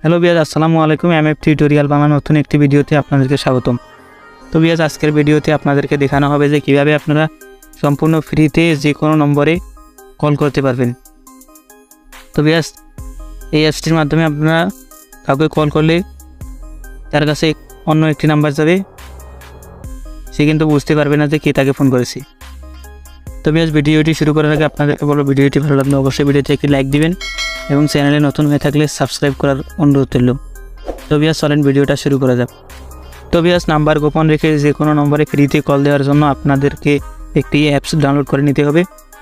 Hello viewers, আসসালামু আলাইকুম। MF tutorial Bangla নতুন একটি ভিডিওতে আপনাদেরকে স্বাগতম। তো ভিউয়ার্স, আজকের ভিডিওতে আপনাদেরকে দেখানো হবে যে কিভাবে আপনারা সম্পূর্ণ ফ্রিতে যে কোনো নম্বরে কল করতে পারবেন। তো ভিউয়ার্স, এই অ্যাপসটির মাধ্যমে আপনারা কাউকে কল করলে তার কাছে অন্য একটি নাম্বার যাবে, সে কিন্তু বুঝতে পারবে না যে কে তাকে ফোন করেছে। তো ভিউয়ার্স, ভিডিওটি শুরু করার আগে আপনাদেরকে বলবো, ভিডিওটি ভালো লাগলে অবশ্যই ভিডিওতে একটি লাইক দিবেন এবং চ্যানেলে নতুন হয়ে থাকলে সাবস্ক্রাইব করার অনুরোধ রইল। তো ভিউয়ার্স, চলেন ভিডিওটা শুরু করা যাক। তো ভিউয়ার্স, নাম্বার গোপন রেখে যে কোনো নম্বরে ফ্রিতে কল দেওয়ার জন্য আপনাদেরকে একটি অ্যাপস ডাউনলোড করে নিতে হবে।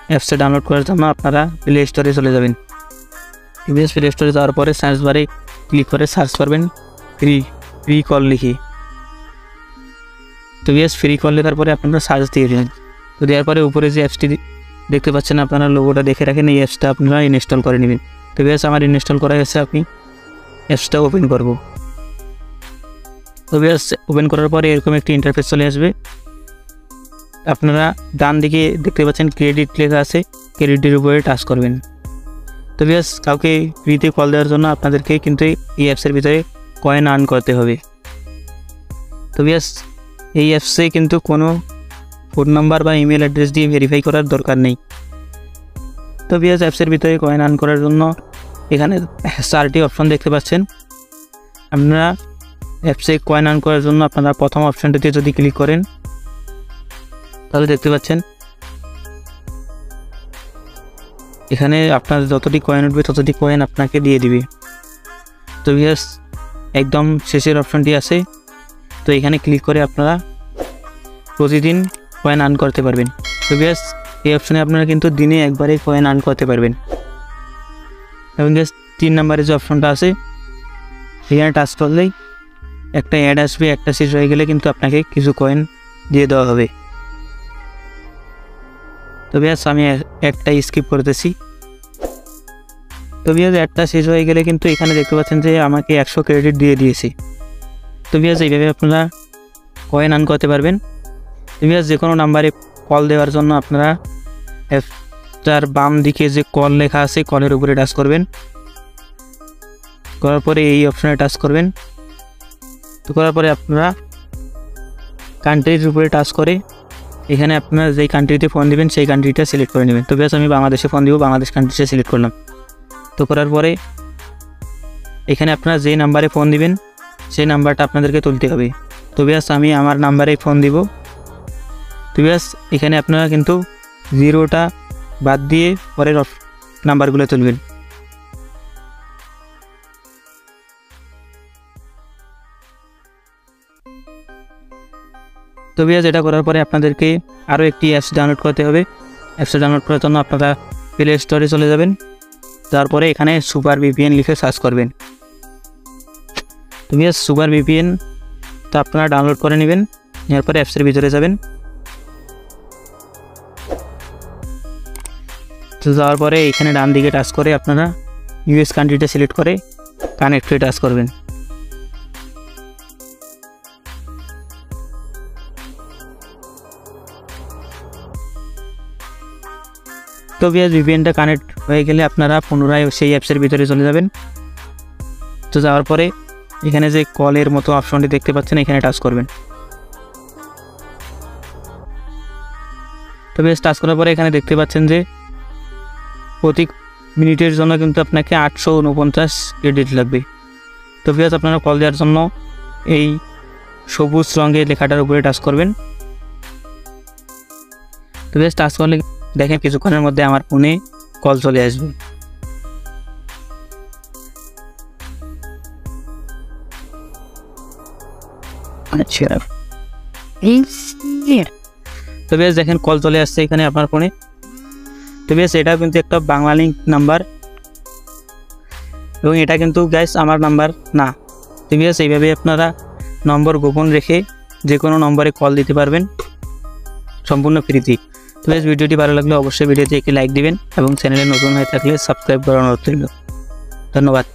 অ্যাপসটা ডাউনলোড করার জন্য আপনারা প্লে স্টোরে চলে যাবেন। ভিউয়ার্স, প্লে স্টোরে যাওয়ার পরে সার্চ বারে ক্লিক করে সার্চ করবেন ফ্রি কল লিখে। তো ভিউয়ার্স, ফ্রি কল লেখার পরে আপনারা সার্চ দিয়ে দেবেন। তো দেওয়ার পরে উপরে যে অ্যাপসটি দেখতে পাচ্ছেন, আপনারা লোগোটা দেখে রাখেন, এই অ্যাপসটা আপনারা ইনস্টল করে নেবেন। তো ভিউয়ার্স, আমার ইনস্টল করা হয়েছে, আপনি অ্যাপসটা ওপেন করব। তো ভিউয়ার্স, ওপেন করার পরে এরকম একটি ইন্টারফেস চলে আসবে। আপনারা ডান দিকে দেখতে পাচ্ছেন ক্রেডিট লেখা আছে, ক্রেডিটের উপরে টাচ করবেন। তো ভিউয়ার্স, কাউকে ফ্রিতে কল দেওয়ার জন্য আপনাদেরকে কিন্তু এই অ্যাপসের ভিতরে কয়েন আর্ন করতে হবে। তো ভিউয়ার্স, এই অ্যাপসে কিন্তু কোনো ফোন নাম্বার বা ইমেল অ্যাড্রেস দিয়ে ভেরিফাই করার দরকার নেই। তো ভিউয়ার্স, অ্যাপসের ভিতরে কয়েন আর্ন করার জন্য এখানে 4টি অপশন দেখতে পাচ্ছেন। আপনারা অ্যাপসে কয়েন আর্ন করার জন্য আপনারা প্রথম অপশনটিতে যদি ক্লিক করেন, তাহলে দেখতে পাচ্ছেন এখানে আপনার যতটি কয়েন উঠবে ততটি কয়েন আপনাকে দিয়ে দিবে। তো ভিউয়ার্স, একদম শেষের অপশনটি আছে, তো এখানে ক্লিক করে আপনারা প্রতিদিন কয়েন আর্ন করতে পারবেন। তো ভিউয়ার্স, এই অপশনে আপনারা কিন্তু দিনে একবারে কয়েন আর্ন করতে পারবেন। এবং 3 নম্বরে যে অপশনটা আছে, এখানে টাচ করলেই একটা অ্যাড আসবে, একটা শেষ হয়ে গেলে কিন্তু আপনাকে কিছু কয়েন দিয়ে দেওয়া হবে। তো ভিউয়ার্স, আমি একটা স্কিপ করতেছি। তো ভিউয়ার্স, একটা শেষ হয়ে গেলে কিন্তু এখানে দেখতে পাচ্ছেন যে আমাকে 100 ক্রেডিট দিয়ে দিয়েছে। তো ভিউয়ার্স, এইভাবে আপনারা কয়েন আর্ন করতে পারবেন। তো ভিউয়ার্স, যে কোনো নাম্বারে কল দেওয়ার জন্য আপনারা অ্যাপটার বাম দিকে যে কল লেখা আছে, কলের উপরে টাচ করবেন। করার পরে এই অপশনে টাচ করবেন। তো করার পরে আপনারা কান্ট্রির উপরে টাচ করে এখানে আপনারা যেই কান্ট্রিতে ফোন দিবেন সেই কান্ট্রিটা সিলেক্ট করে নেবেন। তো ভিউয়ার্স, আমি বাংলাদেশে ফোন দিব, বাংলাদেশ কান্ট্রিটা সিলেক্ট করলাম। তো করার পরে এখানে আপনারা যেই নাম্বারে ফোন দিবেন সেই নাম্বারটা আপনাদেরকে তুলতে হবে। তো ভিউয়ার্স, আমি আমার নাম্বারে ফোন দিব। তো ভিউয়ার্স, এখানে আপনারা কিন্তু 0টা বাদ দিয়ে পরের নাম্বারগুলো তুলবেন। তো ভিউয়ার্স, এটা করার পরে আপনাদেরকে আরও একটি অ্যাপস ডাউনলোড করতে হবে। অ্যাপসটা ডাউনলোড করার জন্য আপনারা প্লে স্টোরে চলে যাবেন। তারপরে এখানে সুপার ভিপিএন লিখে সার্চ করবেন। তো ভিউয়ার্স, সুপার ভিপিএন তো আপনারা ডাউনলোড করে নেবেন। নেওয়ার পরে অ্যাপসের ভিতরে যাবেন। তো যাওয়ার পরে এখানে ডান দিকে টাচ করে আপনারা ইউএস কান্ট্রিটা সিলেক্ট করে কানেক্টে টাচ করবেন। তো ভিউয়ার্স, ভিপিএনটা কানেক্ট হয়ে গেলে আপনারা পুনরায় সেই অ্যাপসের ভিতরে চলে যাবেন। তো যাওয়ার পরে এখানে যে কলের মতো অপশনটি দেখতে পাচ্ছেন, এখানে টাচ করবেন। তো ভিউয়ার্স, টাচ করার পরে এখানে দেখতে পাচ্ছেন যে প্রতি মিনিটের জন্য কিন্তু আপনাকে 849 ক্রেডিট লাগবে। তো ভিউয়ার্স, আপনারা কল দেওয়ার জন্য এই সবুজ রঙের লেখাটার উপরে টাচ করবেন। তো ভিউয়ার্স, টাচ করলে দেখেন কিছুক্ষণের মধ্যে আমার ফোনে কল চলে আসবে। তো ভিউয়ার্স, দেখেন কল চলে আসছে এখানে আপনার ফোনে। তো ভিউয়ার্স, এটা কিন্তু একটা বাংলা লিঙ্ক নাম্বার এবং এটা কিন্তু গাইস আমার নাম্বার না। তো ভিউয়ার্স, এইভাবে আপনারা নম্বর গোপন রেখে যে কোনো নম্বরে কল দিতে পারবেন সম্পূর্ণ ফ্রিতে। তো ভিউয়ার্স, ভিডিওটি ভালো লাগলে অবশ্যই ভিডিওতে একটি লাইক দিবেন এবং চ্যানেলে নতুন হয়ে থাকলে সাবস্ক্রাইব করার অনুরোধ রইল। ধন্যবাদ।